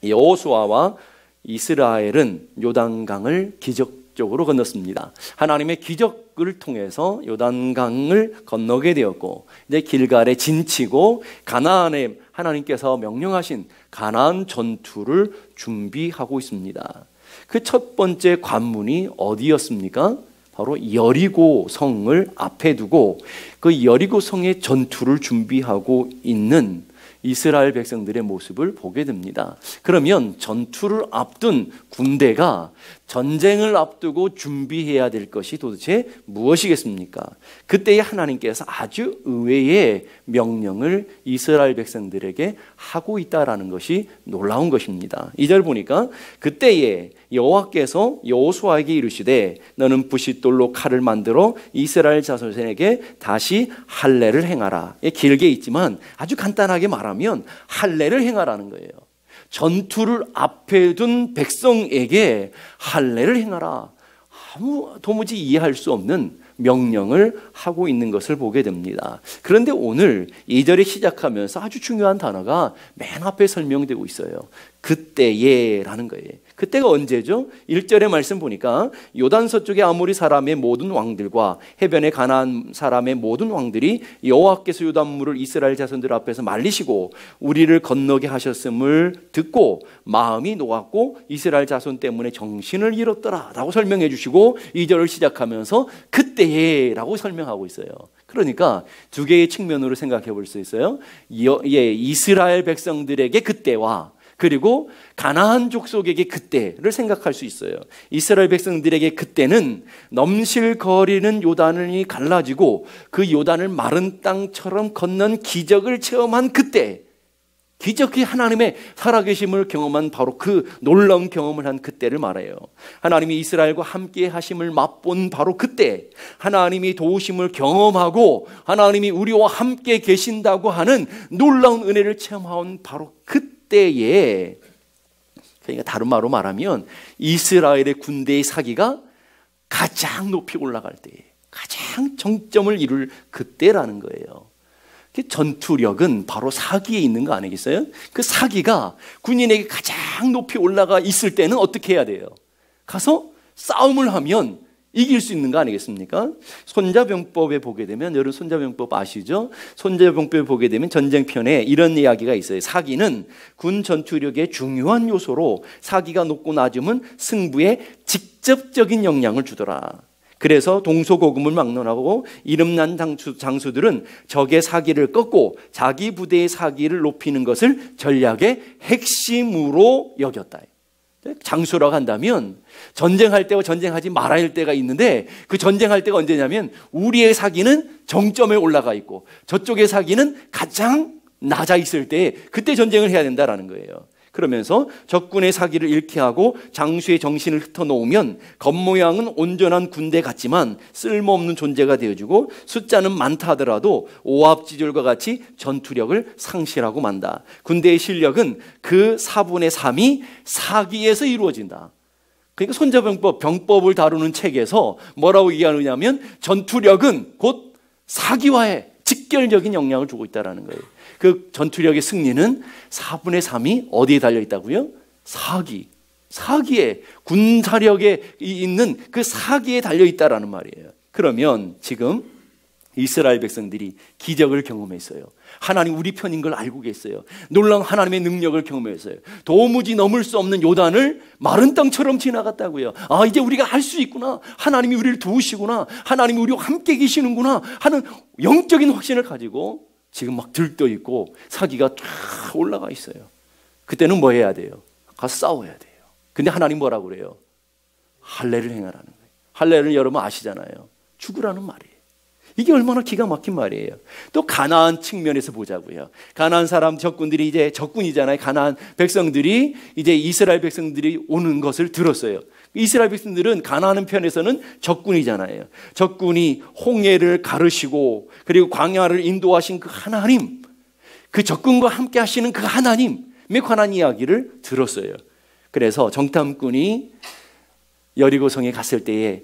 여호수아와 이스라엘은 요단강을 기적적으로 건넜습니다. 하나님의 기적을 통해서 요단강을 건너게 되었고, 이제 길갈에 진치고 가나안에 하나님께서 명령하신 가나안 전투를 준비하고 있습니다. 그 첫 번째 관문이 어디였습니까? 바로 여리고 성을 앞에 두고 그 여리고 성의 전투를 준비하고 있는 이스라엘 백성들의 모습을 보게 됩니다. 그러면 전투를 앞둔 군대가 전쟁을 앞두고 준비해야 될 것이 도대체 무엇이겠습니까? 그때에 하나님께서 아주 의외의 명령을 이스라엘 백성들에게 하고 있다라는 것이 놀라운 것입니다. 2절 보니까 그때에 여호와께서 여호수아에게 이르시되 너는 부싯돌로 칼을 만들어 이스라엘 자손에게 다시 할례를 행하라. 길게 있지만 아주 간단하게 말하면 할례를 행하라는 거예요. 전투를 앞에 둔 백성에게 할례를 행하라. 도무지 이해할 수 없는 명령을 하고 있는 것을 보게 됩니다. 그런데 오늘 2절에 시작하면서 아주 중요한 단어가 맨 앞에 설명되고 있어요. 그때에라는 거예요. 그때가 언제죠? 1절의 말씀 보니까 요단 서쪽의 아모리 사람의 모든 왕들과 해변의 가나안 사람의 모든 왕들이 여호와께서 요단물을 이스라엘 자손들 앞에서 말리시고 우리를 건너게 하셨음을 듣고 마음이 녹았고 이스라엘 자손 때문에 정신을 잃었더라 라고 설명해 주시고 2절을 시작하면서 그때에 라고 설명하고 있어요. 그러니까 두 개의 측면으로 생각해 볼 수 있어요. 이스라엘 백성들에게 그때와 그리고 가나안 족속에게 그때를 생각할 수 있어요. 이스라엘 백성들에게 그때는 넘실거리는 요단이 갈라지고 그 요단을 마른 땅처럼 건넌 기적을 체험한 그때, 기적이 하나님의 살아계심을 경험한 바로 그 놀라운 경험을 한 그때를 말해요. 하나님이 이스라엘과 함께 하심을 맛본 바로 그때, 하나님이 도우심을 경험하고 하나님이 우리와 함께 계신다고 하는 놀라운 은혜를 체험한 바로 그때에, 그러니까 다른 말로 말하면 이스라엘의 군대의 사기가 가장 높이 올라갈 때, 가장 정점을 이룰 그때라는 거예요. 전투력은 바로 사기에 있는 거 아니겠어요? 그 사기가 군인에게 가장 높이 올라가 있을 때는 어떻게 해야 돼요? 가서 싸움을 하면 이길 수 있는 거 아니겠습니까? 손자병법에 보게 되면, 여러분 손자병법 아시죠? 손자병법에 보게 되면 전쟁편에 이런 이야기가 있어요. 사기는 군 전투력의 중요한 요소로 사기가 높고 낮으면 승부에 직접적인 영향을 주더라. 그래서 동서고금을 막론하고 이름난 장수들은 적의 사기를 꺾고 자기 부대의 사기를 높이는 것을 전략의 핵심으로 여겼다. 장수라고 한다면 전쟁할 때와 전쟁하지 말아야 할 때가 있는데, 그 전쟁할 때가 언제냐면 우리의 사기는 정점에 올라가 있고 저쪽의 사기는 가장 낮아 있을 때, 그때 전쟁을 해야 된다라는 거예요. 그러면서 적군의 사기를 잃게 하고 장수의 정신을 흩어놓으면 겉모양은 온전한 군대 같지만 쓸모없는 존재가 되어주고 숫자는 많다 하더라도 오합지졸과 같이 전투력을 상실하고 만다. 군대의 실력은 그 4분의 3이 사기에서 이루어진다. 그러니까 손자병법, 병법을 다루는 책에서 뭐라고 얘기하느냐면 전투력은 곧 사기와의 직결적인 영향을 주고 있다는 거예요. 그 전투력의 승리는 4분의 3이 어디에 달려있다고요? 사기에, 군사력에 있는 그 사기에 달려있다라는 말이에요. 그러면 지금 이스라엘 백성들이 기적을 경험했어요. 하나님 우리 편인 걸 알고 계세요. 놀라운 하나님의 능력을 경험했어요. 도무지 넘을 수 없는 요단을 마른 땅처럼 지나갔다고요. 아, 이제 우리가 할 수 있구나. 하나님이 우리를 도우시구나. 하나님이 우리와 함께 계시는구나 하는 영적인 확신을 가지고 지금 막 들떠 있고 사기가 쫙 올라가 있어요. 그때는 뭐 해야 돼요? 가서 싸워야 돼요. 근데 하나님 뭐라고 그래요? 할례를 행하라는 거예요. 할례를 여러분 아시잖아요. 죽으라는 말이에요. 이게 얼마나 기가 막힌 말이에요. 또 가나안 측면에서 보자고요. 가나안 사람 적군들이 이제 적군이잖아요. 가나안 백성들이 이제 이스라엘 백성들이 오는 것을 들었어요. 이스라엘 백성들은 가나안 편에서는 적군이잖아요. 적군이 홍해를 가르시고 그리고 광야를 인도하신 그 하나님, 그 적군과 함께 하시는 그 하나님에 관한 이야기를 들었어요. 그래서 정탐꾼이 여리고성에 갔을 때에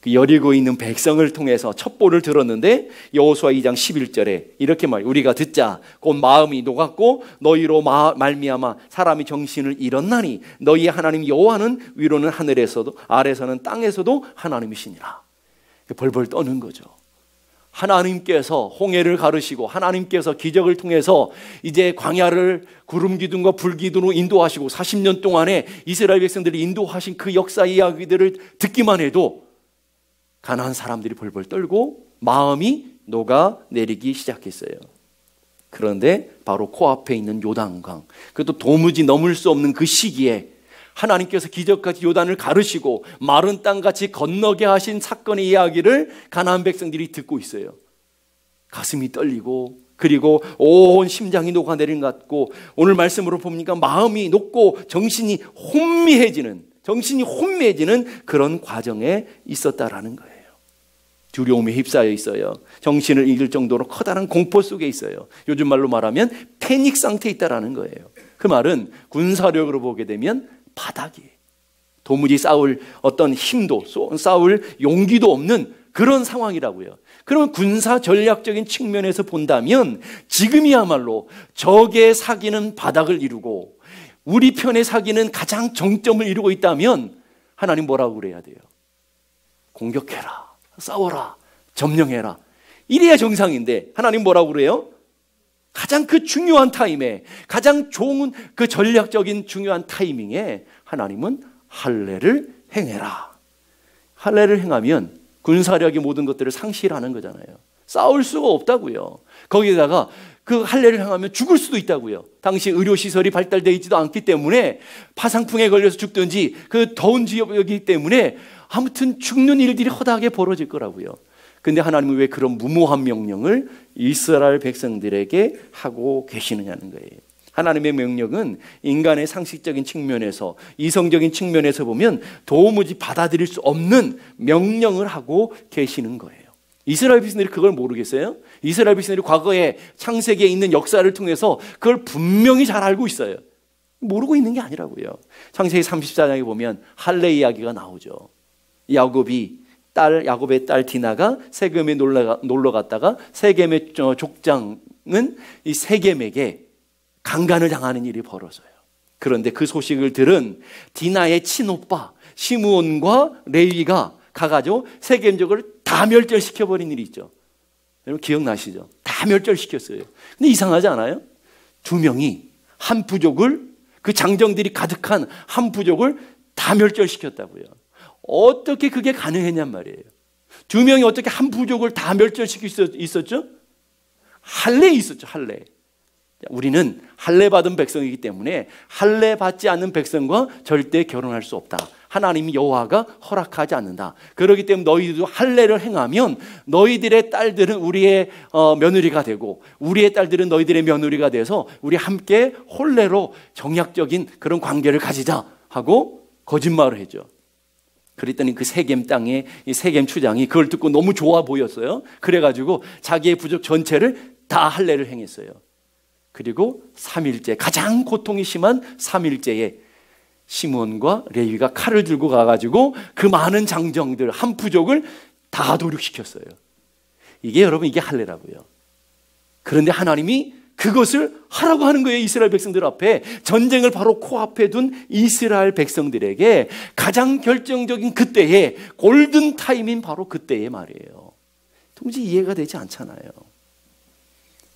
그 여리고에 있는 백성을 통해서 첩보를 들었는데 여호수아 2장 11절에 이렇게 우리가 듣자 곧 마음이 녹았고 너희로 말미암아 사람이 정신을 잃었나니 너희 하나님 여호와는 위로는 하늘에서도 아래서는 땅에서도 하나님이시니라. 벌벌 떠는 거죠. 하나님께서 홍해를 가르시고 하나님께서 기적을 통해서 이제 광야를 구름 기둥과 불 기둥으로 인도하시고 40년 동안에 이스라엘 백성들을 인도하신 그 역사 이야기들을 듣기만 해도 가나안 사람들이 벌벌 떨고 마음이 녹아내리기 시작했어요. 그런데 바로 코앞에 있는 요단강, 그것도 도무지 넘을 수 없는 그 시기에 하나님께서 기적같이 요단을 가르시고 마른 땅같이 건너게 하신 사건의 이야기를 가나안 백성들이 듣고 있어요. 가슴이 떨리고 그리고 온 심장이 녹아내린 것 같고 오늘 말씀으로 보니까 마음이 녹고 정신이 혼미해지는 그런 과정에 있었다라는 거예요. 두려움에 휩싸여 있어요. 정신을 잃을 정도로 커다란 공포 속에 있어요. 요즘 말로 말하면 패닉 상태에 있다라는 거예요. 그 말은 군사력으로 보게 되면 바닥이에요. 도무지 싸울 어떤 힘도 싸울 용기도 없는 그런 상황이라고요. 그러면 군사 전략적인 측면에서 본다면 지금이야말로 적의 사기는 바닥을 이루고 우리 편의 사기는 가장 정점을 이루고 있다면 하나님 뭐라고 그래야 돼요? 공격해라, 싸워라, 점령해라. 이래야 정상인데 하나님 뭐라고 그래요? 가장 그 중요한 타임에, 가장 좋은 그 전략적인 중요한 타이밍에 하나님은 할례를 행해라. 할례를 행하면 군사력의 모든 것들을 상실하는 거잖아요. 싸울 수가 없다고요. 거기에다가 그 할례를 행하면 죽을 수도 있다고요. 당시 의료시설이 발달되어 있지도 않기 때문에 파상풍에 걸려서 죽든지 그 더운 지역이기 때문에 아무튼 죽는 일들이 허다하게 벌어질 거라고요. 근데 하나님은 왜 그런 무모한 명령을 이스라엘 백성들에게 하고 계시느냐는 거예요. 하나님의 명령은 인간의 상식적인 측면에서, 이성적인 측면에서 보면 도무지 받아들일 수 없는 명령을 하고 계시는 거예요. 이스라엘 백성들이 그걸 모르겠어요? 이스라엘 백성들이 과거에 창세기에 있는 역사를 통해서 그걸 분명히 잘 알고 있어요. 모르고 있는 게 아니라고요. 창세기 34장에 보면 할례 이야기가 나오죠. 야곱의 딸 디나가 세겜에 놀러 갔다가 세겜의 족장은 이 세겜에게 강간을 당하는 일이 벌어져요. 그런데 그 소식을 들은 디나의 친오빠 시므온과 레위가 가가지고 세겜족을 다 멸절시켜버린 일이 있죠. 여러분 기억나시죠? 다 멸절시켰어요. 근데 이상하지 않아요? 두 명이 한 부족을, 그 장정들이 가득한 한 부족을 다 멸절시켰다고요. 어떻게 그게 가능했냔 말이에요. 두 명이 어떻게 한 부족을 다 멸절시킬 수 있었죠? 할례 있었죠. 할례. 우리는 할례 받은 백성이기 때문에 할례 받지 않는 백성과 절대 결혼할 수 없다. 하나님이 여호와가 허락하지 않는다. 그렇기 때문에 너희들도 할례를 행하면 너희들의 딸들은 우리의 며느리가 되고 우리의 딸들은 너희들의 며느리가 돼서 우리 함께 혼례로 정략적인 그런 관계를 가지자 하고 거짓말을 했죠. 그랬더니 그 세겜 땅에 이 세겜 추장이 그걸 듣고 너무 좋아 보였어요. 그래가지고 자기의 부족 전체를 다 할례를 행했어요. 그리고 3일째, 가장 고통이 심한 3일째에 시몬과 레위가 칼을 들고 가가지고 그 많은 장정들 한 부족을 다 도륙시켰어요. 이게 할례라고요. 그런데 하나님이 그것을 하라고 하는 거예요. 이스라엘 백성들 앞에. 전쟁을 바로 코앞에 둔 이스라엘 백성들에게 가장 결정적인 그때에 골든 타임인 바로 그때의 말이에요. 도무지 이해가 되지 않잖아요.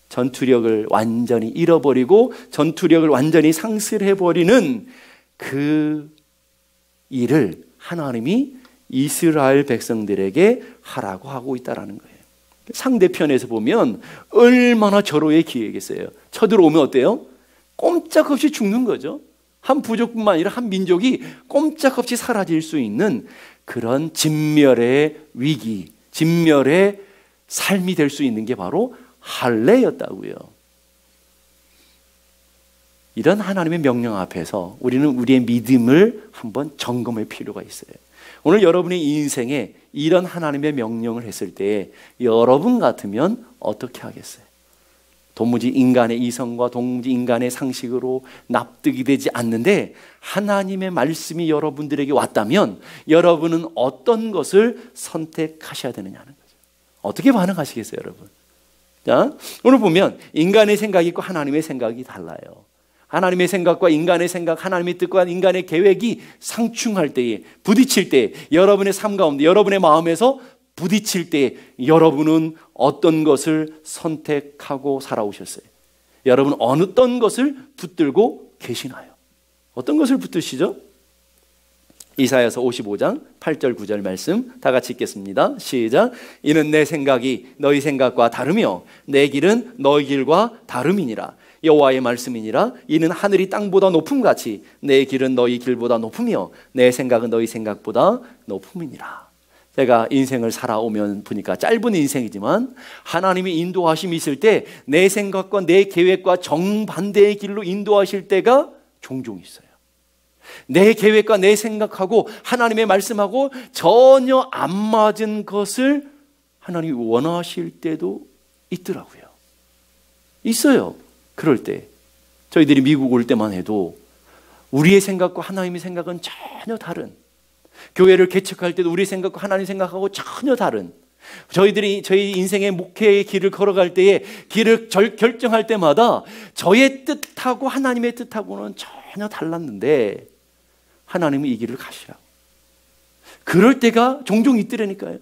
전투력을 완전히 잃어버리고 전투력을 완전히 상실해버리는 그 일을 하나님이 이스라엘 백성들에게 하라고 하고 있다는 거예요. 상대편에서 보면 얼마나 절호의 기회겠어요. 쳐들어오면 어때요? 꼼짝없이 죽는 거죠. 한 부족뿐만 아니라 한 민족이 꼼짝없이 사라질 수 있는 그런 진멸의 위기, 진멸의 삶이 될 수 있는 게 바로 할례였다고요. 이런 하나님의 명령 앞에서 우리는 우리의 믿음을 한번 점검할 필요가 있어요. 오늘 여러분의 인생에 이런 하나님의 명령을 했을 때 여러분 같으면 어떻게 하겠어요? 도무지 인간의 이성과 도무지 인간의 상식으로 납득이 되지 않는데 하나님의 말씀이 여러분들에게 왔다면 여러분은 어떤 것을 선택하셔야 되느냐는 거죠. 어떻게 반응하시겠어요, 여러분? 자, 오늘 보면 인간의 생각이 있고 하나님의 생각이 달라요. 하나님의 생각과 인간의 생각, 하나님의 뜻과 인간의 계획이 상충할 때에, 부딪힐 때, 여러분의 삶 가운데, 여러분의 마음에서 부딪힐 때 여러분은 어떤 것을 선택하고 살아오셨어요? 여러분 어떤 것을 붙들고 계시나요? 어떤 것을 붙드시죠? 이사야서 55장 8절 9절 말씀 다 같이 읽겠습니다. 시작. 이는 내 생각이 너희 생각과 다르며 내 길은 너희 길과 다름이니라. 여호와의 말씀이니라. 이는 하늘이 땅보다 높음같이 내 길은 너희 길보다 높으며 내 생각은 너희 생각보다 높음이니라. 제가 인생을 살아오면 보니까 짧은 인생이지만 하나님의 인도하심이 있을 때 내 생각과 내 계획과 정반대의 길로 인도하실 때가 종종 있어요. 내 계획과 내 생각하고 하나님의 말씀하고 전혀 안 맞은 것을 하나님이 원하실 때도 있더라고요. 있어요. 그럴 때 저희들이 미국 올 때만 해도 우리의 생각과 하나님의 생각은 전혀 다른, 교회를 개척할 때도 우리 생각과 하나님 생각하고 전혀 다른, 저희들이 저희 인생의 목회의 길을 걸어갈 때에 길을 결정할 때마다 저의 뜻하고 하나님의 뜻하고는 전혀 달랐는데 하나님은 이 길을 가시라고. 그럴 때가 종종 있더라니까요.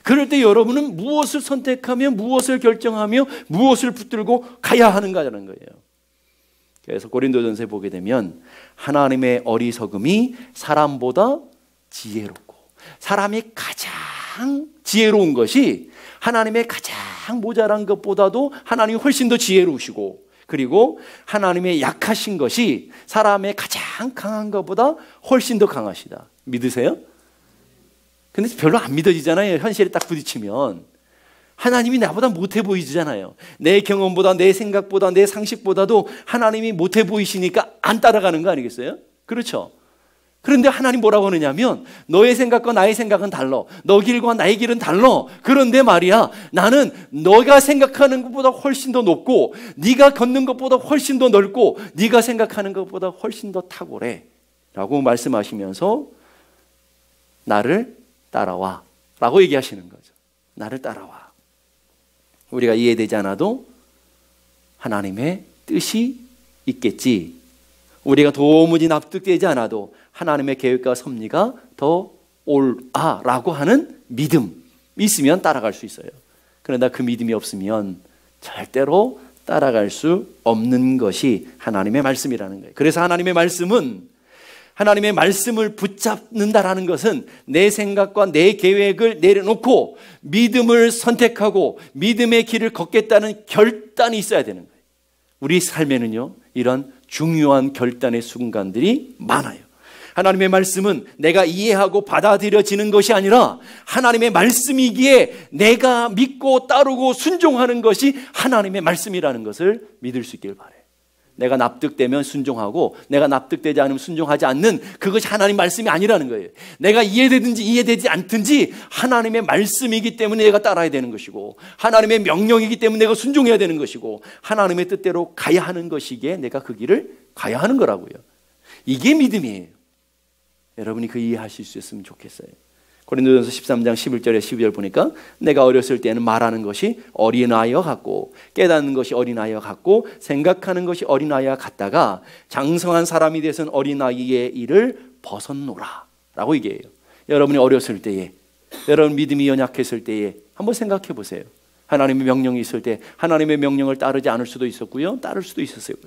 그럴 때 여러분은 무엇을 선택하며 무엇을 결정하며 무엇을 붙들고 가야 하는가라는 거예요. 그래서 고린도전서에 보게 되면 하나님의 어리석음이 사람보다 지혜롭고, 사람이 가장 지혜로운 것이 하나님의 가장 모자란 것보다도 하나님이 훨씬 더 지혜로우시고, 그리고 하나님의 약하신 것이 사람의 가장 강한 것보다 훨씬 더 강하시다. 믿으세요? 근데 별로 안 믿어지잖아요. 현실에 딱 부딪히면 하나님이 나보다 못해 보이잖아요. 내 경험보다, 내 생각보다, 내 상식보다도 하나님이 못해 보이시니까 안 따라가는 거 아니겠어요? 그렇죠? 그런데 하나님 뭐라고 하느냐면 너의 생각과 나의 생각은 달라. 너 길과 나의 길은 달라. 그런데 말이야, 나는 너가 생각하는 것보다 훨씬 더 높고 네가 걷는 것보다 훨씬 더 넓고 네가 생각하는 것보다 훨씬 더 탁월해 라고 말씀하시면서 나를 따라와 라고 얘기하시는 거죠. 나를 따라와. 우리가 이해되지 않아도 하나님의 뜻이 있겠지, 우리가 도무지 납득되지 않아도 하나님의 계획과 섭리가 더 옳아라고 하는 믿음 있으면 따라갈 수 있어요. 그러나 그 믿음이 없으면 절대로 따라갈 수 없는 것이 하나님의 말씀이라는 거예요. 그래서 하나님의 말씀은, 하나님의 말씀을 붙잡는다라는 것은 내 생각과 내 계획을 내려놓고 믿음을 선택하고 믿음의 길을 걷겠다는 결단이 있어야 되는 거예요. 우리 삶에는요, 이런 중요한 결단의 순간들이 많아요. 하나님의 말씀은 내가 이해하고 받아들여지는 것이 아니라 하나님의 말씀이기에 내가 믿고 따르고 순종하는 것이 하나님의 말씀이라는 것을 믿을 수 있길 바라요. 내가 납득되면 순종하고 내가 납득되지 않으면 순종하지 않는 그것이 하나님 말씀이 아니라는 거예요. 내가 이해되든지 이해되지 않든지 하나님의 말씀이기 때문에 내가 따라야 되는 것이고, 하나님의 명령이기 때문에 내가 순종해야 되는 것이고, 하나님의 뜻대로 가야 하는 것이기에 내가 그 길을 가야 하는 거라고요. 이게 믿음이에요. 여러분이 그 이해하실 수 있으면 좋겠어요. 고린도전서 13장 11절에 12절 보니까 내가 어렸을 때는 말하는 것이 어린아이와 같고 깨닫는 것이 어린아이와 같고 생각하는 것이 어린아이와 같다가 장성한 사람이 되어서는 어린아이의 일을 벗었노라 라고 얘기해요. 여러분이 어렸을 때에, 여러분 믿음이 연약했을 때에 한번 생각해 보세요. 하나님의 명령이 있을 때 하나님의 명령을 따르지 않을 수도 있었고요, 따를 수도 있었어요.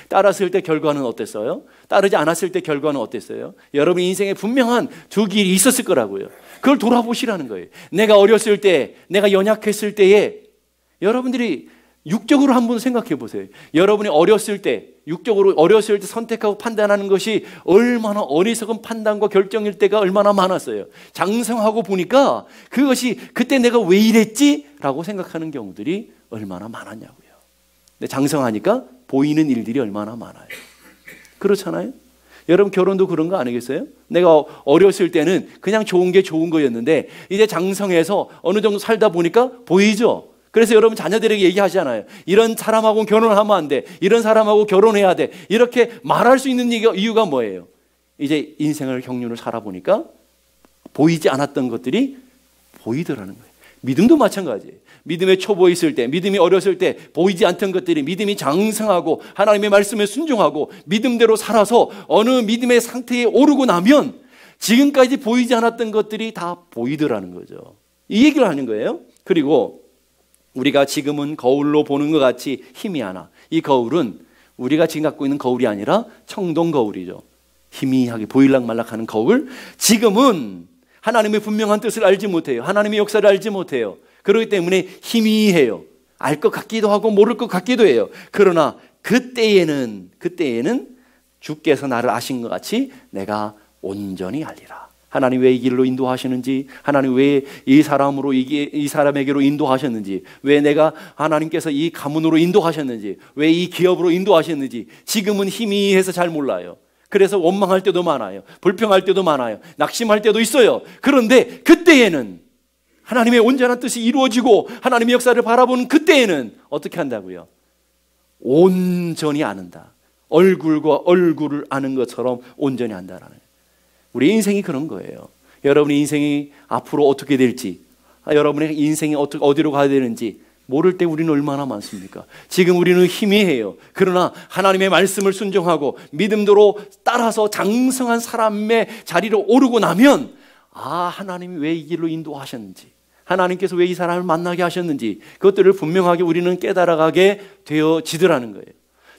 따랐을 때 결과는 어땠어요? 따르지 않았을 때 결과는 어땠어요? 여러분 인생에 분명한 두 길이 있었을 거라고요. 그걸 돌아보시라는 거예요. 내가 어렸을 때, 내가 연약했을 때에 여러분들이 육적으로 한번 생각해 보세요. 여러분이 어렸을 때, 육적으로 어렸을 때 선택하고 판단하는 것이 얼마나 어리석은 판단과 결정일 때가 얼마나 많았어요. 장성하고 보니까 그것이 그때 내가 왜 이랬지? 라고 생각하는 경우들이 얼마나 많았냐고요. 근데 장성하니까 보이는 일들이 얼마나 많아요. 그렇잖아요? 여러분 결혼도 그런 거 아니겠어요? 내가 어렸을 때는 그냥 좋은 게 좋은 거였는데 이제 장성해서 어느 정도 살다 보니까 보이죠? 그래서 여러분 자녀들에게 얘기하잖아요. 이런 사람하고 결혼하면 안 돼. 이런 사람하고 결혼해야 돼. 이렇게 말할 수 있는 이유가 뭐예요? 이제 인생을 경륜을 살아보니까 보이지 않았던 것들이 보이더라는 거예요. 믿음도 마찬가지예요. 믿음의 초보에 있을 때, 믿음이 어렸을 때 보이지 않던 것들이 믿음이 장성하고 하나님의 말씀에 순종하고 믿음대로 살아서 어느 믿음의 상태에 오르고 나면 지금까지 보이지 않았던 것들이 다 보이더라는 거죠. 이 얘기를 하는 거예요. 그리고 우리가 지금은 거울로 보는 것 같이 희미하나, 이 거울은 우리가 지금 갖고 있는 거울이 아니라 청동 거울이죠. 희미하게 보일락말락하는 거울. 지금은 하나님의 분명한 뜻을 알지 못해요. 하나님의 역사를 알지 못해요. 그렇기 때문에 희미해요. 알 것 같기도 하고 모를 것 같기도 해요. 그러나 그때에는 주께서 나를 아신 것 같이 내가 온전히 알리라. 하나님 왜 이 길로 인도하시는지, 하나님 왜 이 사람에게로 인도하셨는지, 왜 내가 하나님께서 이 가문으로 인도하셨는지, 왜 이 기업으로 인도하셨는지 지금은 희미해서 잘 몰라요. 그래서 원망할 때도 많아요. 불평할 때도 많아요. 낙심할 때도 있어요. 그런데 그때에는 하나님의 온전한 뜻이 이루어지고 하나님의 역사를 바라보는 그때에는 어떻게 한다고요? 온전히 아는다. 얼굴과 얼굴을 아는 것처럼 온전히 안다라는 거예요. 우리 인생이 그런 거예요. 여러분의 인생이 앞으로 어떻게 될지, 여러분의 인생이 어디로 가야 되는지 모를 때 우리는 얼마나 많습니까? 지금 우리는 희미해요. 그러나 하나님의 말씀을 순종하고 믿음대로 따라서 장성한 사람의 자리로 오르고 나면 하나님이 왜 이 길로 인도하셨는지, 하나님께서 왜 이 사람을 만나게 하셨는지 그것들을 분명하게 우리는 깨달아가게 되어지더라는 거예요.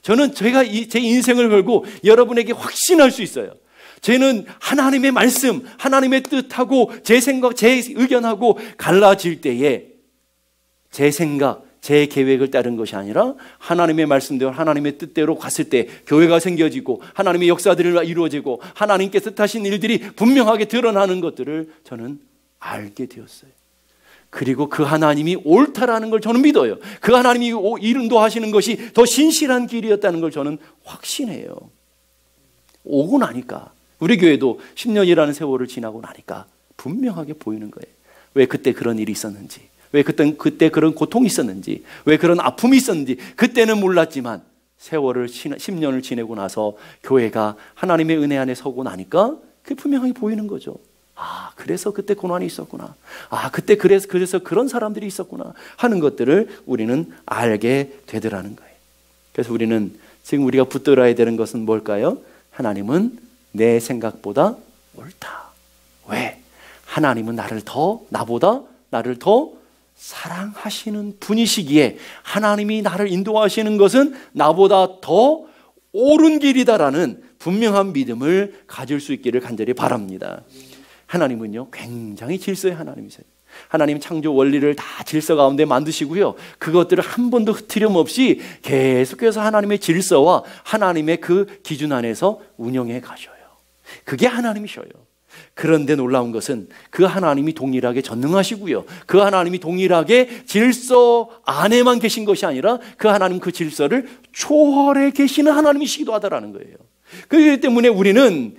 저는 제가 제 인생을 걸고 여러분에게 확신할 수 있어요. 저는 하나님의 말씀, 하나님의 뜻하고 제 생각, 제 의견하고 갈라질 때에 제 생각, 제 계획을 따른 것이 아니라 하나님의 말씀대로 하나님의 뜻대로 갔을 때 교회가 생겨지고 하나님의 역사들이 이루어지고 하나님께 뜻하신 일들이 분명하게 드러나는 것들을 저는 알게 되었어요. 그리고 그 하나님이 옳다라는 걸 저는 믿어요. 그 하나님이 인도하시는 것이 더 신실한 길이었다는 걸 저는 확신해요. 오고 나니까, 우리 교회도 10년이라는 세월을 지나고 나니까 분명하게 보이는 거예요. 왜 그때 그런 일이 있었는지, 왜 그때 그런 고통이 있었는지, 왜 그런 아픔이 있었는지 그때는 몰랐지만 세월을 10년을 지내고 나서 교회가 하나님의 은혜 안에 서고 나니까 그게 분명하게 보이는 거죠. 그래서 그때 고난이 있었구나. 그때 그래서 그런 사람들이 있었구나 하는 것들을 우리는 알게 되더라는 거예요. 그래서 우리는 지금 우리가 붙들어야 되는 것은 뭘까요? 하나님은 내 생각보다 옳다. 왜? 하나님은 나보다 나를 더 사랑하시는 분이시기에 하나님이 나를 인도하시는 것은 나보다 더 옳은 길이다라는 분명한 믿음을 가질 수 있기를 간절히 바랍니다. 하나님은요, 굉장히 질서의 하나님이세요. 하나님 창조 원리를 다 질서 가운데 만드시고요, 그것들을 한 번도 흐트림 없이 계속해서 하나님의 질서와 하나님의 그 기준 안에서 운영해 가셔요. 그게 하나님이셔요. 그런데 놀라운 것은 그 하나님이 동일하게 전능하시고요, 그 하나님이 동일하게 질서 안에만 계신 것이 아니라 그 하나님 그 질서를 초월해 계시는 하나님이시기도 하다라는 거예요. 그렇기 때문에 우리는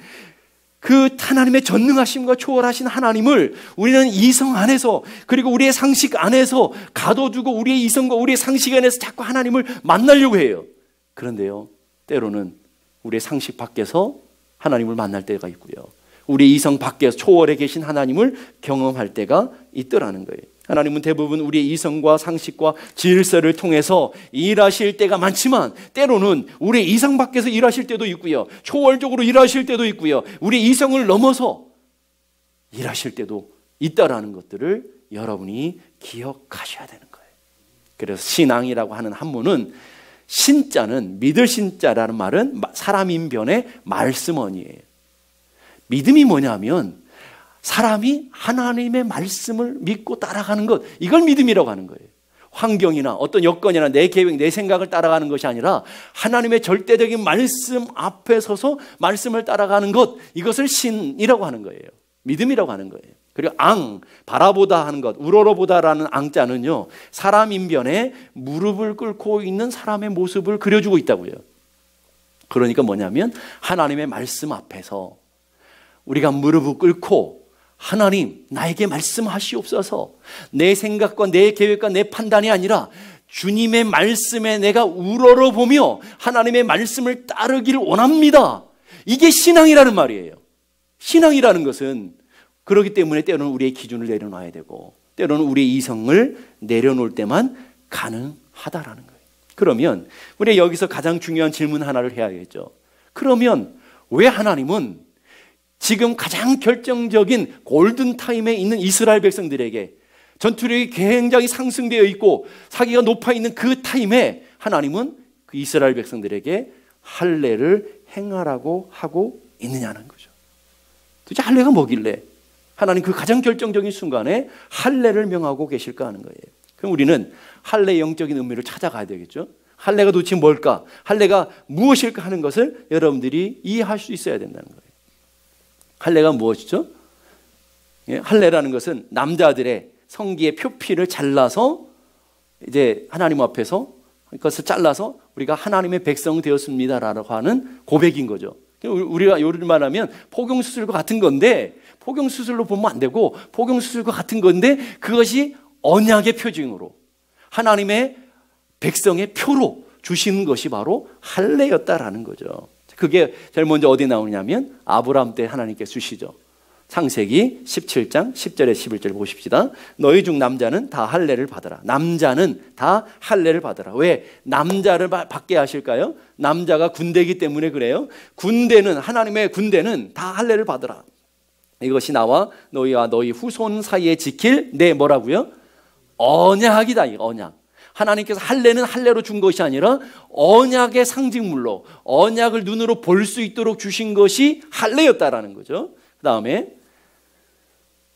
그 하나님의 전능하심과 초월하신 하나님을 우리는 이성 안에서, 그리고 우리의 상식 안에서 가둬두고 우리의 이성과 우리의 상식 안에서 자꾸 하나님을 만나려고 해요. 그런데요, 때로는 우리의 상식 밖에서 하나님을 만날 때가 있고요, 우리 이성 밖에서 초월해 계신 하나님을 경험할 때가 있더라는 거예요. 하나님은 대부분 우리의 이성과 상식과 질서를 통해서 일하실 때가 많지만 때로는 우리의 이성 밖에서 일하실 때도 있고요, 초월적으로 일하실 때도 있고요, 우리의 이성을 넘어서 일하실 때도 있다라는 것들을 여러분이 기억하셔야 되는 거예요. 그래서 신앙이라고 하는 한문은, 신자는, 믿을 신자라는 말은 사람인변의 말씀원이에요. 믿음이 뭐냐면 사람이 하나님의 말씀을 믿고 따라가는 것, 이걸 믿음이라고 하는 거예요. 환경이나 어떤 여건이나 내 계획, 내 생각을 따라가는 것이 아니라 하나님의 절대적인 말씀 앞에 서서 말씀을 따라가는 것, 이것을 신이라고 하는 거예요. 믿음이라고 하는 거예요. 그리고 바라보다 하는 것, 우러러보다라는 앙자는요, 사람 인변에 무릎을 꿇고 있는 사람의 모습을 그려주고 있다고요. 그러니까 뭐냐면 하나님의 말씀 앞에서 우리가 무릎을 꿇고 하나님 나에게 말씀하시옵소서. 내 생각과 내 계획과 내 판단이 아니라 주님의 말씀에 내가 우러러보며 하나님의 말씀을 따르기를 원합니다. 이게 신앙이라는 말이에요. 신앙이라는 것은 그렇기 때문에 때로는 우리의 기준을 내려놔야 되고 때로는 우리의 이성을 내려놓을 때만 가능하다라는 거예요. 그러면 우리가 여기서 가장 중요한 질문 하나를 해야겠죠. 그러면 왜 하나님은 지금 가장 결정적인 골든타임에 있는 이스라엘 백성들에게 전투력이 굉장히 상승되어 있고 사기가 높아 있는 그 타임에 하나님은 그 이스라엘 백성들에게 할례를 행하라고 하고 있느냐는 거죠. 도대체 할례가 뭐길래 하나님 그 가장 결정적인 순간에 할례를 명하고 계실까 하는 거예요. 그럼 우리는 할례의 영적인 의미를 찾아가야 되겠죠. 할례가 도대체 뭘까? 할례가 무엇일까 하는 것을 여러분들이 이해할 수 있어야 된다는 거예요. 할례가 무엇이죠? 할례라는 것은 남자들의 성기의 표피를 잘라서 이제 하나님 앞에서 그것을 잘라서 우리가 하나님의 백성 되었습니다라고 하는 고백인 거죠. 우리가 요리를 말하면 포경수술과 같은 건데 포경수술로 보면 안 되고 포경수술과 같은 건데 그것이 언약의 표징으로 하나님의 백성의 표로 주시는 것이 바로 할례였다라는 거죠. 그게 제일 먼저 어디 나오냐면 아브라함 때 하나님께 주시죠. 창세기 17장 10절에 11절 보십시다. 너희 중 남자는 다 할례를 받으라. 남자는 다 할례를 받으라. 왜 남자를 받게 하실까요? 남자가 군대이기 때문에 그래요. 군대는 하나님의 군대는 다 할례를 받으라. 이것이 나와 너희와 너희 후손 사이에 지킬 내 뭐라고요? 언약이다. 이 언약. 하나님께서 할례는 할례로 준 것이 아니라 언약의 상징물로 언약을 눈으로 볼 수 있도록 주신 것이 할례였다라는 거죠. 그 다음에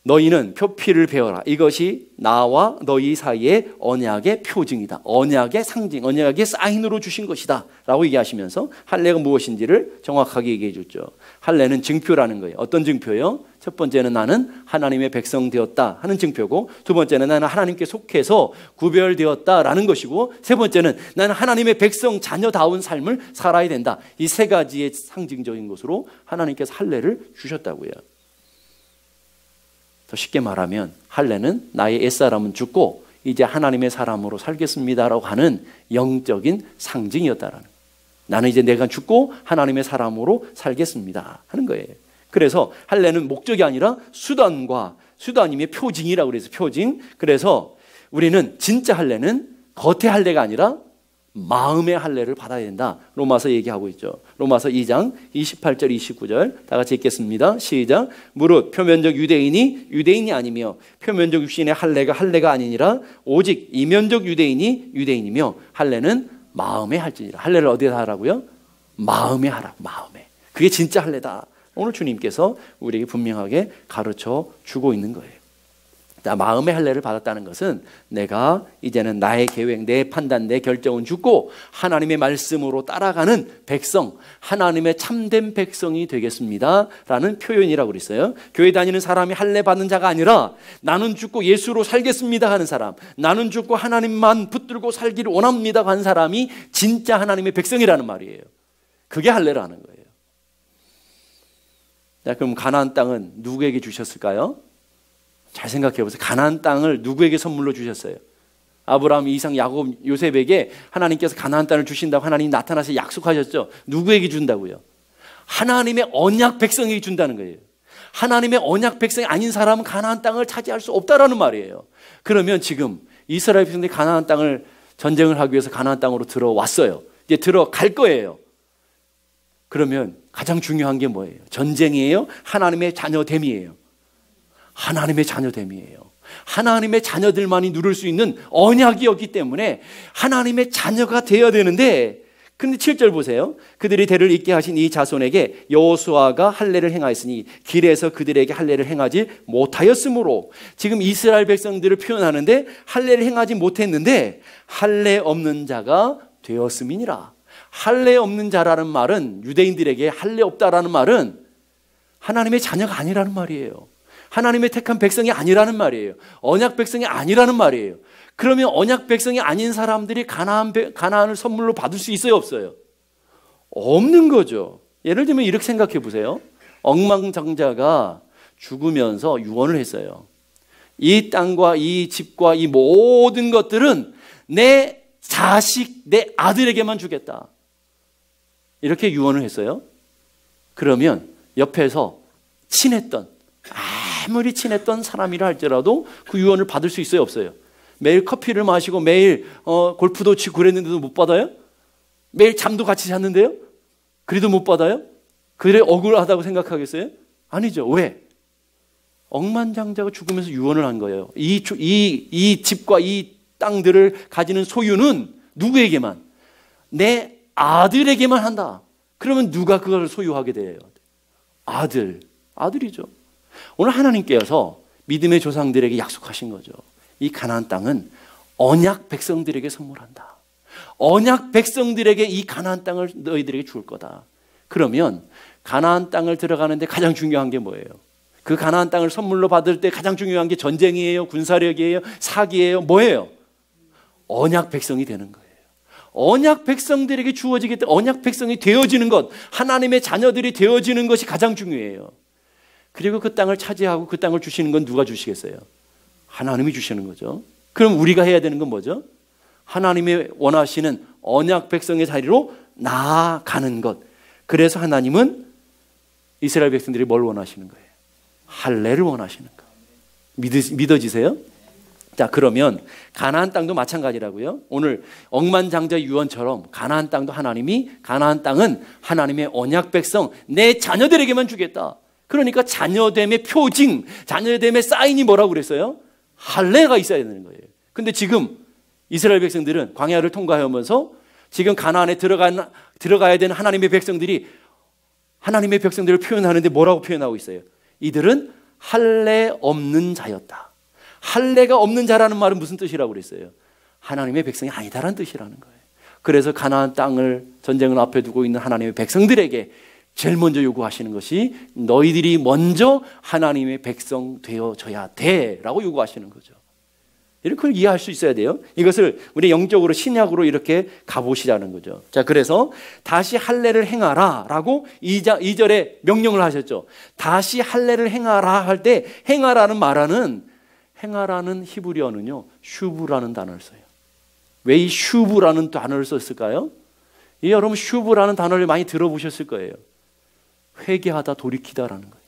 너희는 표피를 베어라. 이것이 나와 너희 사이의 언약의 표징이다. 언약의 상징, 언약의 사인으로 주신 것이다 라고 얘기하시면서 할례가 무엇인지를 정확하게 얘기해 줬죠. 할례는 증표라는 거예요. 어떤 증표요? 첫 번째는 나는 하나님의 백성 되었다 하는 증표고, 두 번째는 나는 하나님께 속해서 구별되었다라는 것이고, 세 번째는 나는 하나님의 백성 자녀다운 삶을 살아야 된다. 이 세 가지의 상징적인 것으로 하나님께서 할례를 주셨다고요. 더 쉽게 말하면 할례는 나의 옛사람은 죽고 이제 하나님의 사람으로 살겠습니다라고 하는 영적인 상징이었다라는 거예요. 나는 이제 내가 죽고 하나님의 사람으로 살겠습니다 하는 거예요. 그래서 할례는 목적이 아니라 수단임의 표징이라고 그래서 표징. 그래서 우리는 진짜 할례는 겉의 할례가 아니라 마음의 할례를 받아야 된다. 로마서 얘기하고 있죠. 로마서 2장 28절 29절 다 같이 읽겠습니다. 시작. 무릇 표면적 유대인이 유대인이 아니며 표면적 육신의 할례가 아니니라. 오직 이면적 유대인이 유대인이며 할례는 마음에 할지니라. 할례를 어디에 하라고요? 마음에 하라고. 마음에. 그게 진짜 할례다. 오늘 주님께서 우리에게 분명하게 가르쳐 주고 있는 거예요. 마음의 할례를 받았다는 것은 내가 이제는 나의 계획, 내 판단, 내 결정은 죽고 하나님의 말씀으로 따라가는 백성, 하나님의 참된 백성이 되겠습니다 라는 표현이라고 그랬어요. 교회 다니는 사람이 할례 받는 자가 아니라 나는 죽고 예수로 살겠습니다 하는 사람, 나는 죽고 하나님만 붙들고 살기를 원합니다 하는 사람이 진짜 하나님의 백성이라는 말이에요. 그게 할례라는 거예요. 자, 그럼 가나안 땅은 누구에게 주셨을까요? 잘 생각해 보세요. 가나안 땅을 누구에게 선물로 주셨어요? 아브라함, 이삭, 야곱, 요셉에게 하나님께서 가나안 땅을 주신다고 하나님이 나타나서 약속하셨죠. 누구에게 준다고요? 하나님의 언약 백성에게 준다는 거예요. 하나님의 언약 백성이 아닌 사람은 가나안 땅을 차지할 수 없다라는 말이에요. 그러면 지금 이스라엘 백성들이 가나안 땅을 전쟁을 하기 위해서 가나안 땅으로 들어왔어요. 이제 들어갈 거예요. 그러면 가장 중요한 게 뭐예요? 전쟁이에요? 하나님의 자녀됨이에요? 하나님의 자녀됨이에요. 하나님의 자녀들만이 누릴 수 있는 언약이었기 때문에 하나님의 자녀가 되어야 되는데, 근데 7절 보세요. 그들이 대를 잇게 하신 이 자손에게 여호수아가 할례를 행하였으니 길에서 그들에게 할례를 행하지 못하였으므로, 지금 이스라엘 백성들을 표현하는데 할례를 행하지 못했는데 할례 없는 자가 되었음이니라. 할례 없는 자라는 말은, 유대인들에게 할례 없다라는 말은 하나님의 자녀가 아니라는 말이에요. 하나님의 택한 백성이 아니라는 말이에요. 언약 백성이 아니라는 말이에요. 그러면 언약 백성이 아닌 사람들이 가나안을 선물로 받을 수 있어요, 없어요? 없는 거죠. 예를 들면 이렇게 생각해 보세요. 억만장자가 죽으면서 유언을 했어요. 이 땅과 이 집과 이 모든 것들은 내 자식, 내 아들에게만 주겠다. 이렇게 유언을 했어요. 그러면 옆에서 아무리 친했던 사람이라 할지라도 그 유언을 받을 수 있어요, 없어요? 매일 커피를 마시고 매일 골프도 치고 그랬는데도 못 받아요? 매일 잠도 같이 잤는데요? 그래도 못 받아요? 그래 억울하다고 생각하겠어요? 아니죠. 왜? 억만장자가 죽으면서 유언을 한 거예요. 이 집과 이 땅들을 가지는 소유는 누구에게만? 내 아들에게만 한다. 그러면 누가 그걸 소유하게 돼요? 아들이죠. 오늘 하나님께서 믿음의 조상들에게 약속하신 거죠. 이 가나안 땅은 언약 백성들에게 선물한다. 언약 백성들에게 이 가나안 땅을 너희들에게 줄 거다. 그러면 가나안 땅을 들어가는데 가장 중요한 게 뭐예요? 그 가나안 땅을 선물로 받을 때 가장 중요한 게 전쟁이에요? 군사력이에요? 사기예요? 뭐예요? 언약 백성이 되는 거예요. 언약 백성들에게 주어지기 때문에 언약 백성이 되어지는 것, 하나님의 자녀들이 되어지는 것이 가장 중요해요. 그리고 그 땅을 차지하고 그 땅을 주시는 건 누가 주시겠어요? 하나님이 주시는 거죠. 그럼 우리가 해야 되는 건 뭐죠? 하나님이 원하시는 언약 백성의 자리로 나아가는 것. 그래서 하나님은 이스라엘 백성들이 뭘 원하시는 거예요? 할례를 원하시는 거예요. 믿어지세요? 자, 그러면 가나안 땅도 마찬가지라고요. 오늘 억만장자 유언처럼 가나안 땅도 가나안 땅은 하나님의 언약 백성, 내 자녀들에게만 주겠다. 그러니까 자녀됨의 표징, 자녀됨의 사인이 뭐라고 그랬어요? 할례가 있어야 되는 거예요. 근데 지금 이스라엘 백성들은 광야를 통과하면서 지금 가나안에 들어가야 되는 하나님의 백성들이 하나님의 백성들을 표현하는데 뭐라고 표현하고 있어요? 이들은 할례 없는 자였다. 할례가 없는 자라는 말은 무슨 뜻이라고 그랬어요? 하나님의 백성이 아니다라는 뜻이라는 거예요. 그래서 가나안 땅을 전쟁을 앞에 두고 있는 하나님의 백성들에게 제일 먼저 요구하시는 것이 너희들이 먼저 하나님의 백성 되어져야 돼라고 요구하시는 거죠. 이렇게 이해할 수 있어야 돼요. 이것을 우리 영적으로 신약으로 이렇게 가보시자는 거죠. 자, 그래서 다시 할례를 행하라 라고 2절에 명령을 하셨죠. 다시 할례를 행하라 할 때 행하라는 히브리어는요, 슈브라는 단어를 써요. 왜 이 슈브라는 단어를 썼을까요? 여러분 슈브라는 단어를 많이 들어보셨을 거예요. 회개하다, 돌이키다라는 거예요.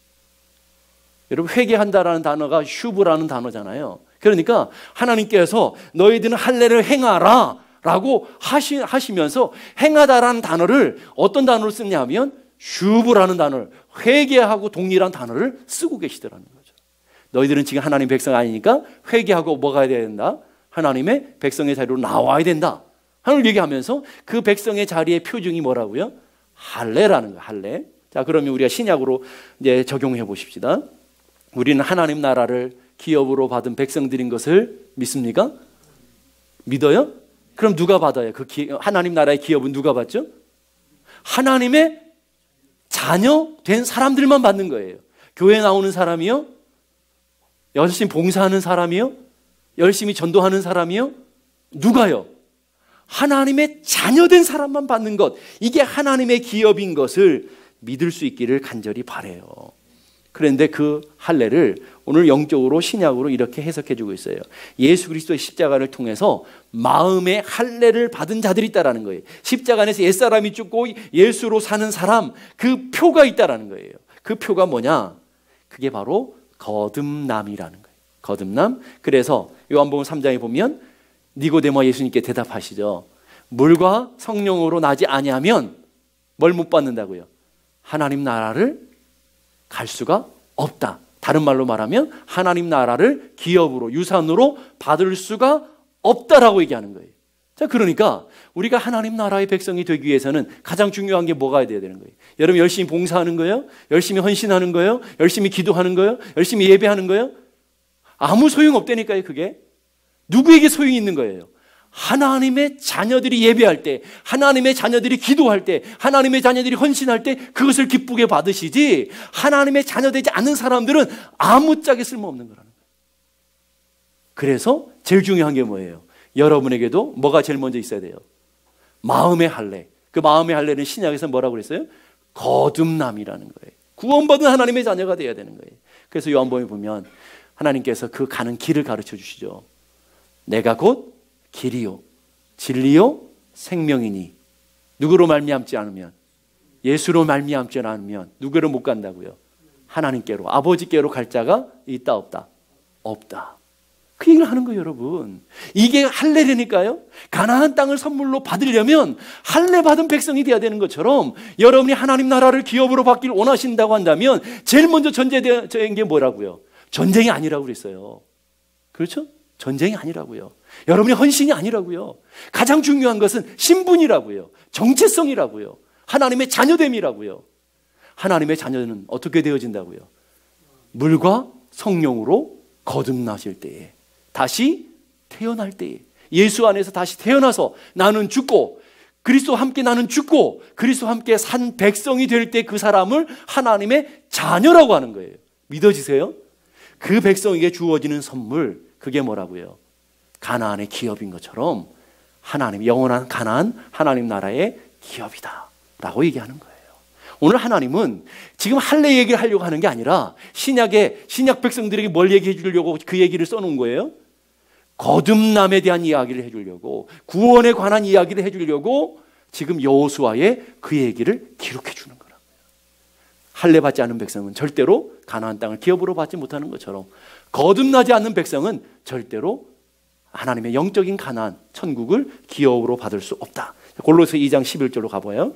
여러분 회개한다라는 단어가 슈브라는 단어잖아요. 그러니까 하나님께서 너희들은 할례를 행하라 라고 하시면서 행하다라는 단어를 어떤 단어로 쓰냐면 슈브라는 단어를, 회개하고 동일한 단어를 쓰고 계시더라는 거죠. 너희들은 지금 하나님 백성 아니니까 회개하고 뭐가 돼야 된다? 하나님의 백성의 자리로 나와야 된다. 하나님을 얘기하면서 그 백성의 자리의 표징이 뭐라고요? 할례라는 거예요. 할례. 자, 그러면 우리가 신약으로 이제 적용해 보십시다. 우리는 하나님 나라를 기업으로 받은 백성들인 것을 믿습니까? 믿어요? 그럼 누가 받아요? 하나님 나라의 기업은 누가 받죠? 하나님의 자녀 된 사람들만 받는 거예요. 교회 나오는 사람이요? 열심히 봉사하는 사람이요? 열심히 전도하는 사람이요? 누가요? 하나님의 자녀된 사람만 받는 것. 이게 하나님의 기업인 것을 믿을 수 있기를 간절히 바라요. 그런데 그 할례를 오늘 영적으로 신약으로 이렇게 해석해 주고 있어요. 예수 그리스도의 십자가를 통해서 마음의 할례를 받은 자들이 있다라는 거예요. 십자가 안에서 옛사람이 죽고 예수로 사는 사람, 그 표가 있다라는 거예요. 그 표가 뭐냐? 그게 바로 거듭남이라는 거예요. 거듭남. 그래서 요한복음 3장에 보면 니고데모가 예수님께 대답하시죠. 물과 성령으로 나지 아니하면 뭘 못 받는다고요? 하나님 나라를 갈 수가 없다. 다른 말로 말하면 하나님 나라를 기업으로, 유산으로 받을 수가 없다라고 얘기하는 거예요. 자, 그러니까 우리가 하나님 나라의 백성이 되기 위해서는 가장 중요한 게 뭐가 돼야 되는 거예요? 여러분 열심히 봉사하는 거예요? 열심히 헌신하는 거예요? 열심히 기도하는 거예요? 열심히 예배하는 거예요? 아무 소용 없다니까요. 그게 누구에게 소용이 있는 거예요? 하나님의 자녀들이 예배할 때, 하나님의 자녀들이 기도할 때, 하나님의 자녀들이 헌신할 때 그것을 기쁘게 받으시지, 하나님의 자녀되지 않은 사람들은 아무짝에 쓸모없는 거라는 거예요. 그래서 제일 중요한 게 뭐예요? 여러분에게도 뭐가 제일 먼저 있어야 돼요? 마음의 할례. 그 마음의 할례는 신약에서 뭐라고 그랬어요? 거듭남이라는 거예요. 구원받은 하나님의 자녀가 되어야 되는 거예요. 그래서 요한복음에 보면 하나님께서 그 가는 길을 가르쳐 주시죠. 내가 곧 길이요 진리요 생명이니 누구로 말미암지 않으면, 예수로 말미암지 않으면 누구로 못 간다고요? 하나님께로, 아버지께로 갈 자가 있다 없다? 없다. 그 얘기를 하는 거예요, 여러분. 이게 할례라니까요. 가나안 땅을 선물로 받으려면 할례 받은 백성이 돼야 되는 것처럼, 여러분이 하나님 나라를 기업으로 받기를 원하신다고 한다면 제일 먼저 전제된 게 뭐라고요? 전쟁이 아니라고 그랬어요. 그렇죠? 전쟁이 아니라고요. 여러분의 헌신이 아니라고요. 가장 중요한 것은 신분이라고요. 정체성이라고요. 하나님의 자녀됨이라고요. 하나님의 자녀는 어떻게 되어진다고요? 물과 성령으로 거듭나실 때에, 다시 태어날 때에, 예수 안에서 다시 태어나서 나는 죽고 그리스도와 함께 나는 죽고 그리스도와 함께 산 백성이 될 때 그 사람을 하나님의 자녀라고 하는 거예요. 믿어지세요? 그 백성에게 주어지는 선물, 그게 뭐라고요? 가나안의 기업인 것처럼 하나님, 영원한 가나안 하나님 나라의 기업이다 라고 얘기하는 거예요. 오늘 하나님은 지금 할례 얘기를 하려고 하는 게 아니라 신약 백성들에게 뭘 얘기해 주려고 그 얘기를 써놓은 거예요? 거듭남에 대한 이야기를 해주려고, 구원에 관한 이야기를 해주려고 지금 여호수아의 그 얘기를 기록해 주는 거라고요. 할례 받지 않은 백성은 절대로 가나안 땅을 기업으로 받지 못하는 것처럼, 거듭나지 않는 백성은 절대로 하나님의 영적인 가나안, 천국을 기업으로 받을 수 없다. 골로새 2장 11절로 가봐요.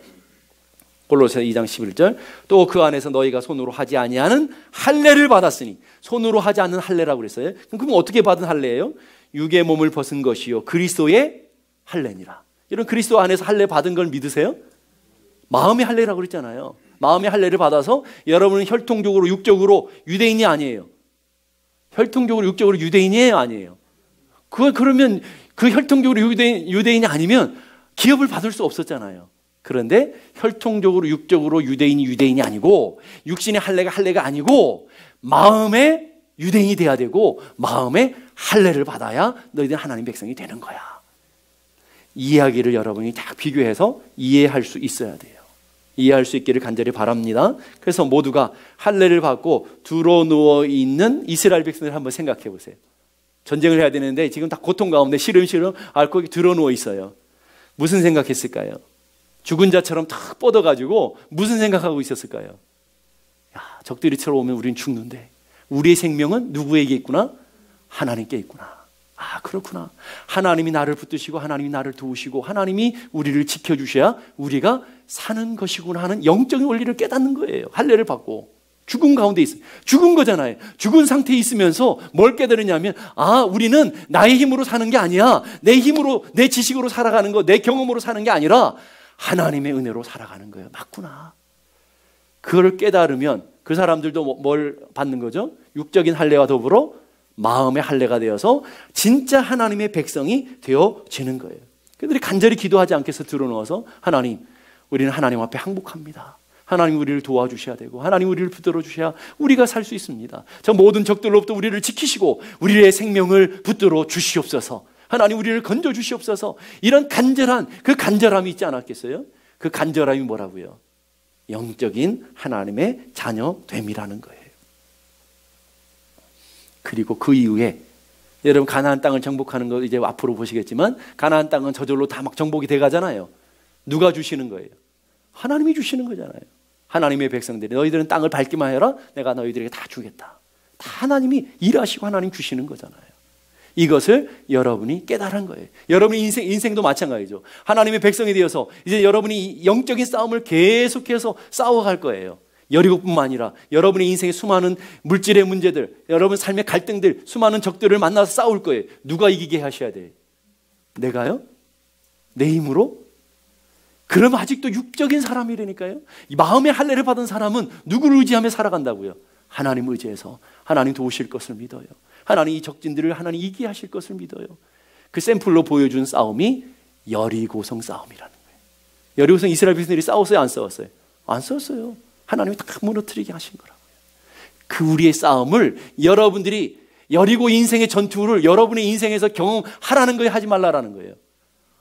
골로새 2장 11절. 또 그 안에서 너희가 손으로 하지 아니하는 할례를 받았으니, 손으로 하지 않는 할례라고 그랬어요. 그럼 어떻게 받은 할례예요? 육의 몸을 벗은 것이요 그리스도의 할례니라. 이런 그리스도 안에서 할례 받은 걸 믿으세요? 마음의 할례라고 그랬잖아요. 마음의 할례를 받아서 여러분은 혈통적으로 육적으로 유대인이 아니에요. 혈통적으로 육적으로 유대인이에요, 아니에요? 그러면 그 혈통적으로 유대인이 아니면 기업을 받을 수 없었잖아요. 그런데 혈통적으로 육적으로 유대인이 아니고, 육신의 할례가 아니고 마음의 유대인이 돼야 되고, 마음의 할례를 받아야 너희들은 하나님 백성이 되는 거야. 이 이야기를 여러분이 다 비교해서 이해할 수 있어야 돼요. 이해할 수 있기를 간절히 바랍니다. 그래서 모두가 할례를 받고 두루 있는 이스라엘 백성들 한번 생각해 보세요. 전쟁을 해야 되는데 지금 다 고통 가운데 시름시름 앓고 들어 누워 있어요. 무슨 생각했을까요? 죽은 자처럼 탁 뻗어가지고 무슨 생각하고 있었을까요? 야, 적들이 쳐오면 우린 죽는데 우리의 생명은 누구에게 있구나? 하나님께 있구나. 아, 그렇구나. 하나님이 나를 붙드시고 하나님이 나를 도우시고 하나님이 우리를 지켜주셔야 우리가 사는 것이구나 하는 영적인 원리를 깨닫는 거예요. 할례를 받고 죽은 가운데 있어요. 죽은 거잖아요. 죽은 상태에 있으면서 뭘 깨달으냐면, 아, 우리는 나의 힘으로 사는 게 아니야. 내 힘으로, 내 지식으로 살아가는 거, 내 경험으로 사는 게 아니라 하나님의 은혜로 살아가는 거예요. 맞구나. 그걸 깨달으면 그 사람들도 뭘 받는 거죠? 육적인 할례와 더불어 마음의 할례가 되어서 진짜 하나님의 백성이 되어지는 거예요. 그들이 간절히 기도하지 않겠어 들어놓아서, 하나님, 우리는 하나님 앞에 항복합니다. 하나님 우리를 도와주셔야 되고 하나님 우리를 붙들어 주셔야 우리가 살 수 있습니다. 저 모든 적들로부터 우리를 지키시고 우리의 생명을 붙들어 주시옵소서. 하나님 우리를 건져 주시옵소서. 이런 간절한 그 간절함이 있지 않았겠어요? 그 간절함이 뭐라고요? 영적인 하나님의 자녀됨이라는 거예요. 그리고 그 이후에 여러분 가나안 땅을 정복하는 거 이제 앞으로 보시겠지만, 가나안 땅은 저절로 다 막 정복이 돼 가잖아요. 누가 주시는 거예요? 하나님이 주시는 거잖아요. 하나님의 백성들이 너희들은 땅을 밟기만 해라. 내가 너희들에게 다 주겠다. 다 하나님이 일하시고 하나님 주시는 거잖아요. 이것을 여러분이 깨달은 거예요. 여러분의 인생도 마찬가지죠. 하나님의 백성이 되어서 이제 여러분이 영적인 싸움을 계속해서 싸워갈 거예요. 여리고뿐만 아니라 여러분의 인생의 수많은 물질의 문제들, 여러분 삶의 갈등들, 수많은 적들을 만나서 싸울 거예요. 누가 이기게 하셔야 돼요? 내가요? 내 힘으로? 그럼 아직도 육적인 사람이라니까요. 마음의 할례를 받은 사람은 누구를 의지하며 살아간다고요? 하나님 의지해서 하나님 도우실 것을 믿어요. 하나님 이 적진들을 하나님 이기게 하실 것을 믿어요. 그 샘플로 보여준 싸움이 여리고성 싸움이라는 거예요. 여리고성 이스라엘 백성들이 싸웠어요? 안 싸웠어요? 안 싸웠어요. 하나님이 다 무너뜨리게 하신 거라고요. 그 우리의 싸움을 여러분들이, 여리고 인생의 전투를 여러분의 인생에서 경험하라는 거예요? 하지 말라라는 거예요?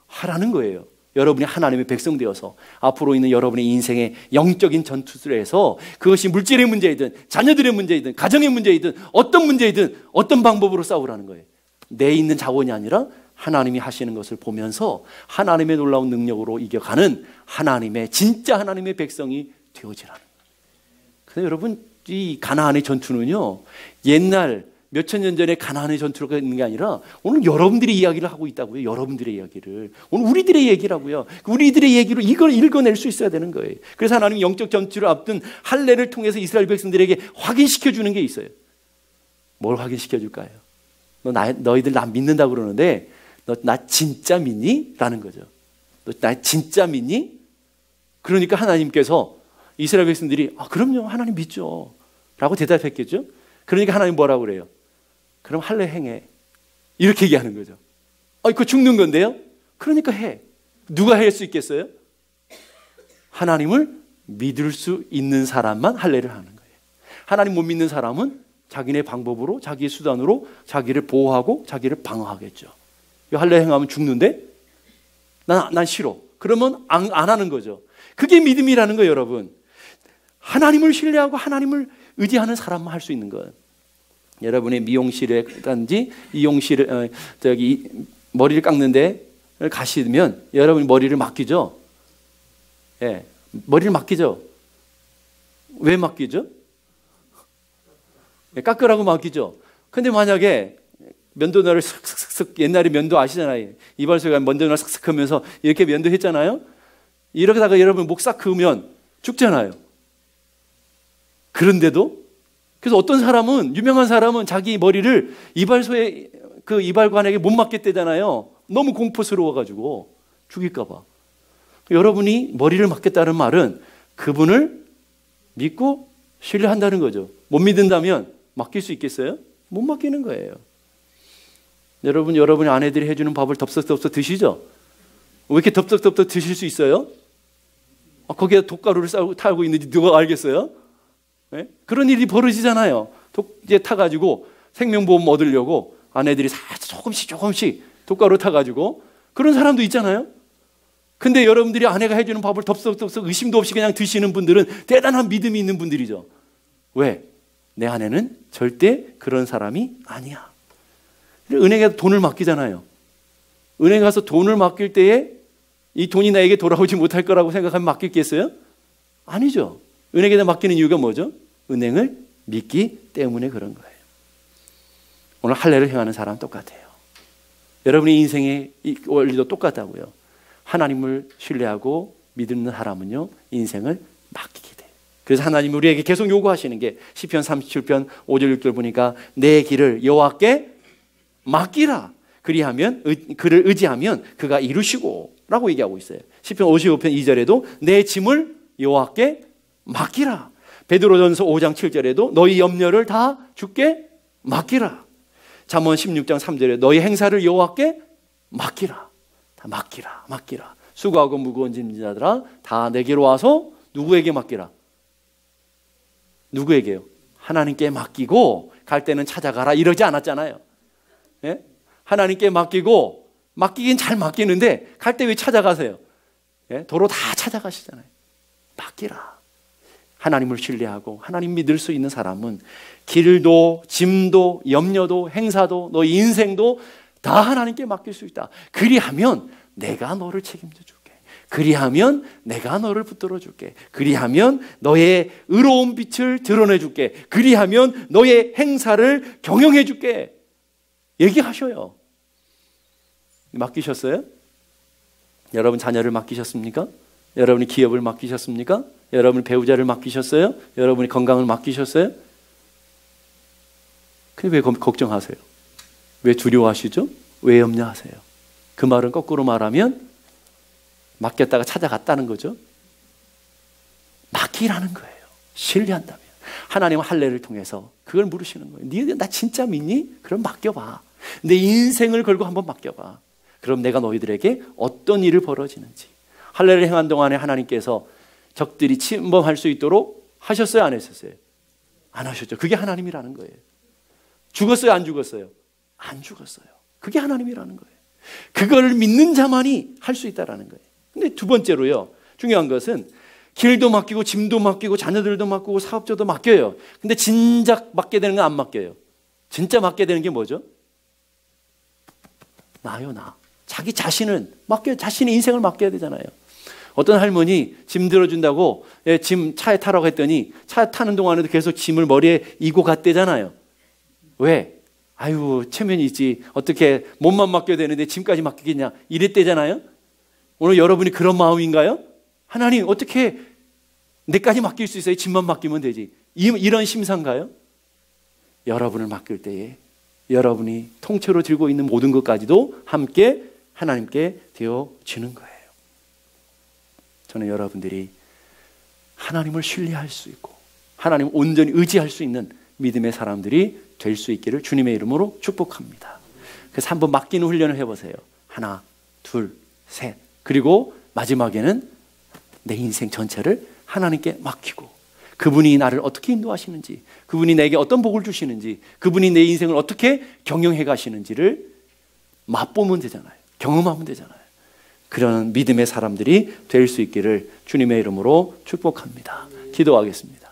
하라는 거예요. 여러분이 하나님의 백성 되어서 앞으로 있는 여러분의 인생의 영적인 전투들에서 그것이 물질의 문제이든 자녀들의 문제이든 가정의 문제이든 어떤 문제이든 어떤 방법으로 싸우라는 거예요. 내 있는 자원이 아니라 하나님이 하시는 것을 보면서 하나님의 놀라운 능력으로 이겨가는 하나님의 진짜 하나님의 백성이 되어지라는 거예요. 그래서 여러분 이 가나안의 전투는요, 옛날 몇천 년 전에 가나안의 전투가 있는 게 아니라 오늘 여러분들이 이야기를 하고 있다고요. 여러분들의 이야기를. 오늘 우리들의 얘기라고요. 우리들의 얘기로 이걸 읽어낼 수 있어야 되는 거예요. 그래서 하나님 영적 전투를 앞둔 할례를 통해서 이스라엘 백성들에게 확인시켜 주는 게 있어요. 뭘 확인시켜 줄까요? 너희들 나 믿는다고 그러는데 너 나 진짜 믿니? 라는 거죠. 너 나 진짜 믿니? 그러니까 하나님께서 이스라엘 백성들이 그럼요, 하나님 믿죠 라고 대답했겠죠. 그러니까 하나님 뭐라고 그래요? 그럼 할례 행해. 이렇게 얘기하는 거죠. 그거 죽는 건데요? 그러니까 해. 누가 할 수 있겠어요? 하나님을 믿을 수 있는 사람만 할례를 하는 거예요. 하나님 못 믿는 사람은 자기네 방법으로, 자기의 수단으로 자기를 보호하고 자기를 방어하겠죠. 할례 행하면 죽는데? 난 싫어. 그러면 안 하는 거죠. 그게 믿음이라는 거예요, 여러분. 하나님을 신뢰하고 하나님을 의지하는 사람만 할 수 있는 거예요. 여러분의 미용실에든지 이용실에 머리를 깎는데 가시면 여러분이 머리를 맡기죠. 예, 머리를 맡기죠. 왜 맡기죠? 예, 깎으라고 맡기죠. 근데 만약에 면도날을 슥슥슥, 옛날에 면도 아시잖아요. 이발소에 가면 면도날 슥슥 하면서 이렇게 면도했잖아요. 이러다가 여러분 목 싹 그으면 죽잖아요. 그런데도 그래서 어떤 사람은, 유명한 사람은 자기 머리를 이발소에 그 이발관에게 못 맡겠대잖아요. 너무 공포스러워가지고 죽일까봐. 여러분이 머리를 맡겠다는 말은 그분을 믿고 신뢰한다는 거죠. 못 믿는다면 맡길 수 있겠어요? 못 맡기는 거예요. 여러분의 아내들이 해주는 밥을 덥석덥석 드시죠? 왜 이렇게 덥석덥석 드실 수 있어요? 거기에 독가루를 타고 있는지 누가 알겠어요? 네? 그런 일이 벌어지잖아요. 독재 타가지고 생명보험 얻으려고 아내들이 조금씩 독가루 타가지고 그런 사람도 있잖아요. 근데 여러분들이 아내가 해주는 밥을 덥석덥석 의심도 없이 그냥 드시는 분들은 대단한 믿음이 있는 분들이죠. 왜? 내 아내는 절대 그런 사람이 아니야. 은행에 돈을 맡기잖아요. 은행 가서 돈을 맡길 때에 이 돈이 나에게 돌아오지 못할 거라고 생각하면 맡기겠어요? 아니죠. 은행에다 맡기는 이유가 뭐죠? 은행을 믿기 때문에 그런 거예요. 오늘 할례를 행하는 사람은 똑같아요. 여러분의 인생의 원리도 똑같다고요. 하나님을 신뢰하고 믿는 사람은요, 인생을 맡기게 돼요. 그래서 하나님이 우리에게 계속 요구하시는 게 시편 37편 5절 6절 보니까 내 길을 여호와께 맡기라. 그리하면 그를 의지하면 그가 이루시고 라고 얘기하고 있어요. 시편 55편 2절에도 내 짐을 여호와께 맡기라. 베드로전서 5장 7절에도 너희 염려를 다 주께 맡기라. 잠언 16장 3절에 너희 행사를 여호와께 맡기라. 다 맡기라. 수고하고 무거운 짐진 자들아 다 내게로 와서 누구에게 맡기라? 누구에게요? 하나님께 맡기고 갈 때는 찾아가라 이러지 않았잖아요. 예? 하나님께 맡기고 맡기긴 잘 맡기는데 갈 때 왜 찾아가세요? 예? 도로 다 찾아가시잖아요. 맡기라. 하나님을 신뢰하고 하나님 믿을 수 있는 사람은 길도 짐도 염려도 행사도 너 인생도 다 하나님께 맡길 수 있다. 그리하면 내가 너를 책임져 줄게. 그리하면 내가 너를 붙들어 줄게. 그리하면 너의 의로운 빛을 드러내 줄게. 그리하면 너의 행사를 경영해 줄게. 얘기하셔요. 맡기셨어요? 여러분 자녀를 맡기셨습니까? 여러분이 기업을 맡기셨습니까? 여러분이 배우자를 맡기셨어요? 여러분이 건강을 맡기셨어요? 근데 왜 걱정하세요? 왜 두려워하시죠? 왜 염려하세요? 그 말은 거꾸로 말하면 맡겼다가 찾아갔다는 거죠. 맡기라는 거예요. 신뢰한다면. 하나님은 할례를 통해서 그걸 물으시는 거예요. 네, 나 진짜 믿니? 그럼 맡겨봐. 내 인생을 걸고 한번 맡겨봐. 그럼 내가 너희들에게 어떤 일을 벌어지는지. 할례를 행한 동안에 하나님께서 적들이 침범할 수 있도록 하셨어요? 안 하셨어요? 안 하셨죠. 그게 하나님이라는 거예요. 죽었어요? 안 죽었어요? 안 죽었어요. 그게 하나님이라는 거예요. 그걸 믿는 자만이 할 수 있다는 거예요. 근데 두 번째로요, 중요한 것은 길도 맡기고 짐도 맡기고 자녀들도 맡기고 사업자도 맡겨요. 근데 진작 맡게 되는 건 안 맡겨요. 진짜 맡게 되는 게 뭐죠? 나요, 나. 자기 자신을 맡겨요. 자신의 인생을 맡겨야 되잖아요. 어떤 할머니 짐 들어준다고 짐 차에 타라고 했더니 차 타는 동안에도 계속 짐을 머리에 이고 갔대잖아요. 왜? 아유, 체면이 있지. 어떻게 몸만 맡겨야 되는데 짐까지 맡기겠냐. 이랬대잖아요. 오늘 여러분이 그런 마음인가요? 하나님, 어떻게 내까지 맡길 수 있어요? 짐만 맡기면 되지. 이런 심사인가요? 여러분을 맡길 때에 여러분이 통째로 들고 있는 모든 것까지도 함께 하나님께 되어주는 거예요. 저는 여러분들이 하나님을 신뢰할 수 있고 하나님을 온전히 의지할 수 있는 믿음의 사람들이 될 수 있기를 주님의 이름으로 축복합니다. 그래서 한번 맡기는 훈련을 해보세요. 하나, 둘, 셋. 그리고 마지막에는 내 인생 전체를 하나님께 맡기고 그분이 나를 어떻게 인도하시는지, 그분이 내게 어떤 복을 주시는지, 그분이 내 인생을 어떻게 경영해 가시는지를 맛보면 되잖아요. 경험하면 되잖아요. 그런 믿음의 사람들이 될 수 있기를 주님의 이름으로 축복합니다. 기도하겠습니다.